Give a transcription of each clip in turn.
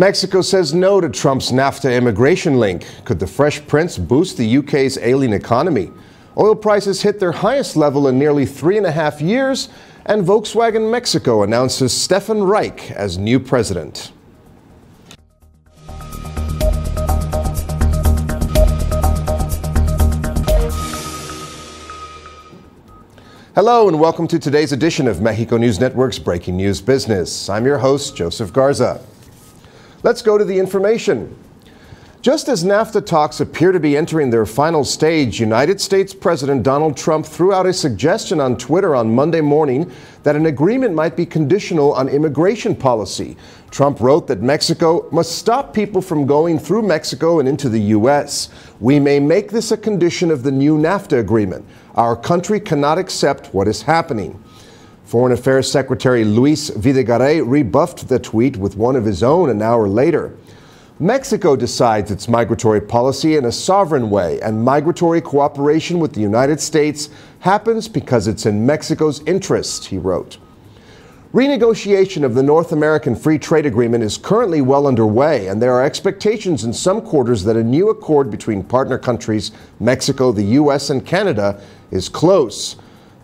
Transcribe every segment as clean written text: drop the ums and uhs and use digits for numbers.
Mexico says no to Trump's NAFTA immigration link. Could the Fresh Prince boost the UK's ailing economy? Oil prices hit their highest level in nearly 3.5 years, and Volkswagen Mexico announces Stefan Reich as new president. Hello and welcome to today's edition of Mexico News Network's Breaking News Business. I'm your host, Joseph Garza. Let's go to the information. Just as NAFTA talks appear to be entering their final stage, United States President Donald Trump threw out a suggestion on Twitter on Monday morning that an agreement might be conditional on immigration policy. Trump wrote that Mexico must stop people from going through Mexico and into the U.S. We may make this a condition of the new NAFTA agreement. Our country cannot accept what is happening. Foreign Affairs Secretary Luis Videgaray rebuffed the tweet with one of his own an hour later. Mexico decides its migratory policy in a sovereign way, and migratory cooperation with the United States happens because it's in Mexico's interest, he wrote. Renegotiation of the North American Free Trade Agreement is currently well underway, and there are expectations in some quarters that a new accord between partner countries, Mexico, the U.S., and Canada, is close.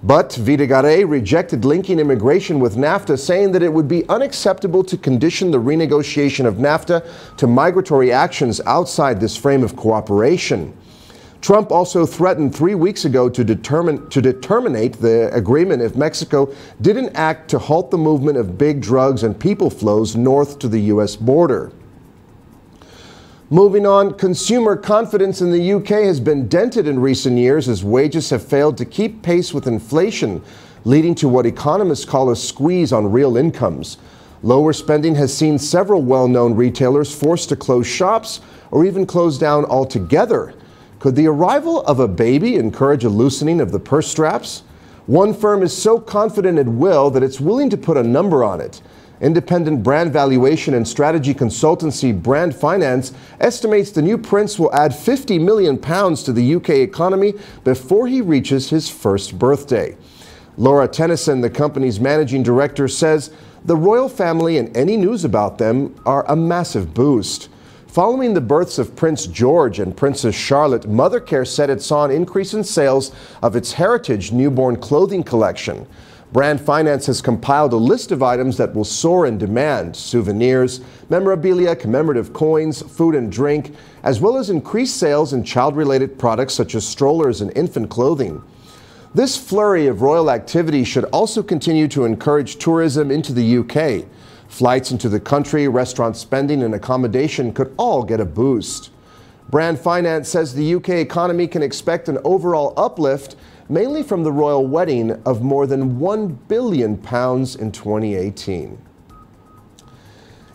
But Videgaray rejected linking immigration with NAFTA, saying that it would be unacceptable to condition the renegotiation of NAFTA to migratory actions outside this frame of cooperation. Trump also threatened 3 weeks ago to terminate the agreement if Mexico didn't act to halt the movement of big drugs and people flows north to the U.S. border. Moving on, consumer confidence in the UK has been dented in recent years as wages have failed to keep pace with inflation, leading to what economists call a squeeze on real incomes. Lower spending has seen several well-known retailers forced to close shops or even close down altogether. Could the arrival of a baby encourage a loosening of the purse straps? One firm is so confident it will that it's willing to put a number on it. Independent brand valuation and strategy consultancy Brand Finance estimates the new prince will add £50 million to the UK economy before he reaches his first birthday. Laura Tennyson, the company's managing director, says the royal family and any news about them are a massive boost. Following the births of Prince George and Princess Charlotte, Mothercare said it saw an increase in sales of its heritage newborn clothing collection. Brand Finance has compiled a list of items that will soar in demand: souvenirs, memorabilia, commemorative coins, food and drink, as well as increased sales in child-related products such as strollers and infant clothing. This flurry of royal activity should also continue to encourage tourism into the UK. Flights into the country, restaurant spending, and accommodation could all get a boost. Brand Finance says the UK economy can expect an overall uplift, mainly from the royal wedding, of more than £1 billion in 2018.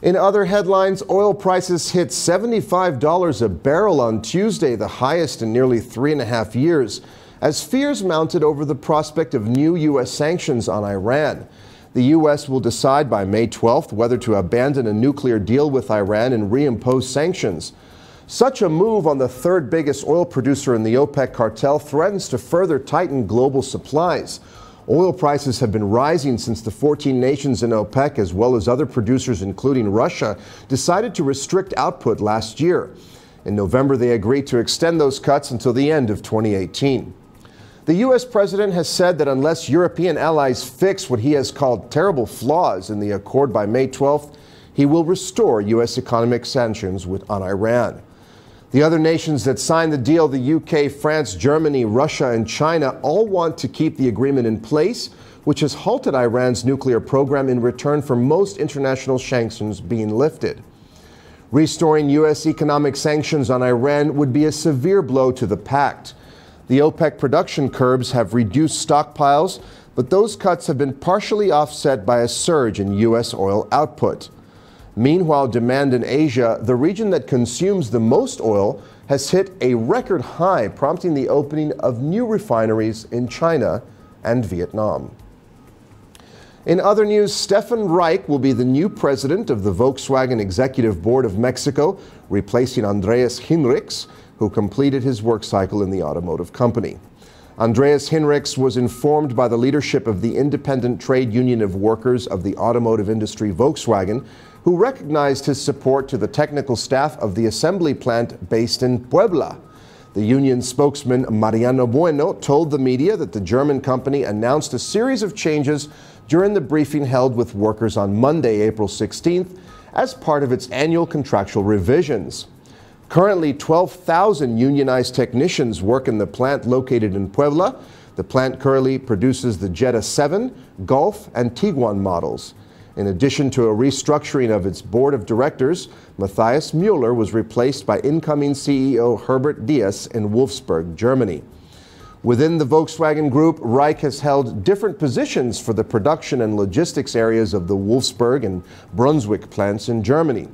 In other headlines, oil prices hit $75 a barrel on Tuesday, the highest in nearly 3.5 years, as fears mounted over the prospect of new U.S. sanctions on Iran. The U.S. will decide by May 12th whether to abandon a nuclear deal with Iran and reimpose sanctions. Such a move on the third biggest oil producer in the OPEC cartel threatens to further tighten global supplies. Oil prices have been rising since the 14 nations in OPEC, as well as other producers including Russia, decided to restrict output last year. In November, they agreed to extend those cuts until the end of 2018. The U.S. president has said that unless European allies fix what he has called terrible flaws in the accord by May 12th, he will restore U.S. economic sanctions on Iran. The other nations that signed the deal, the UK, France, Germany, Russia, and China, all want to keep the agreement in place, which has halted Iran's nuclear program in return for most international sanctions being lifted. Restoring U.S. economic sanctions on Iran would be a severe blow to the pact. The OPEC production curbs have reduced stockpiles, but those cuts have been partially offset by a surge in U.S. oil output. Meanwhile, demand in Asia, the region that consumes the most oil, has hit a record high, prompting the opening of new refineries in China and Vietnam. In other news, Stefan Reich will be the new president of the Volkswagen Executive Board of Mexico, replacing Andreas Hinrichs, who completed his work cycle in the automotive company. Andreas Hinrichs was informed by the leadership of the Independent Trade Union of Workers of the Automotive Industry, Volkswagen, who recognized his support to the technical staff of the assembly plant based in Puebla. The union spokesman Mariano Bueno told the media that the German company announced a series of changes during the briefing held with workers on Monday, April 16th, as part of its annual contractual revisions. Currently, 12,000 unionized technicians work in the plant located in Puebla. The plant currently produces the Jetta 7, Golf, and Tiguan models. In addition to a restructuring of its board of directors, Matthias Müller was replaced by incoming CEO Herbert Diaz in Wolfsburg, Germany. Within the Volkswagen Group, Reich has held different positions for the production and logistics areas of the Wolfsburg and Brunswick plants in Germany.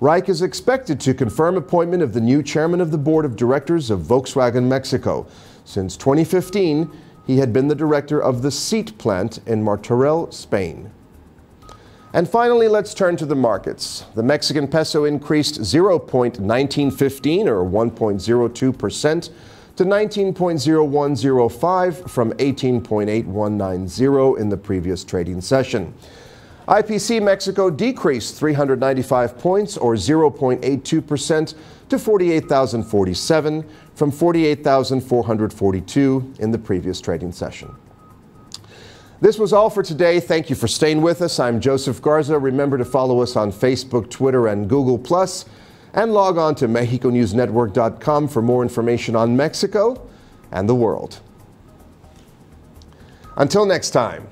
Reich is expected to confirm appointment of the new chairman of the board of directors of Volkswagen Mexico. Since 2015, he had been the director of the Seat plant in Martorell, Spain. And finally, let's turn to the markets. The Mexican peso increased 0.1915 or 1.02% to 19.0105 from 18.8190 in the previous trading session. IPC Mexico decreased 395 points or 0.82% to 48,047 from 48,442 in the previous trading session. This was all for today. Thank you for staying with us. I'm Joseph Garza. Remember to follow us on Facebook, Twitter, and Google+, and log on to MexicoNewsNetwork.com for more information on Mexico and the world. Until next time.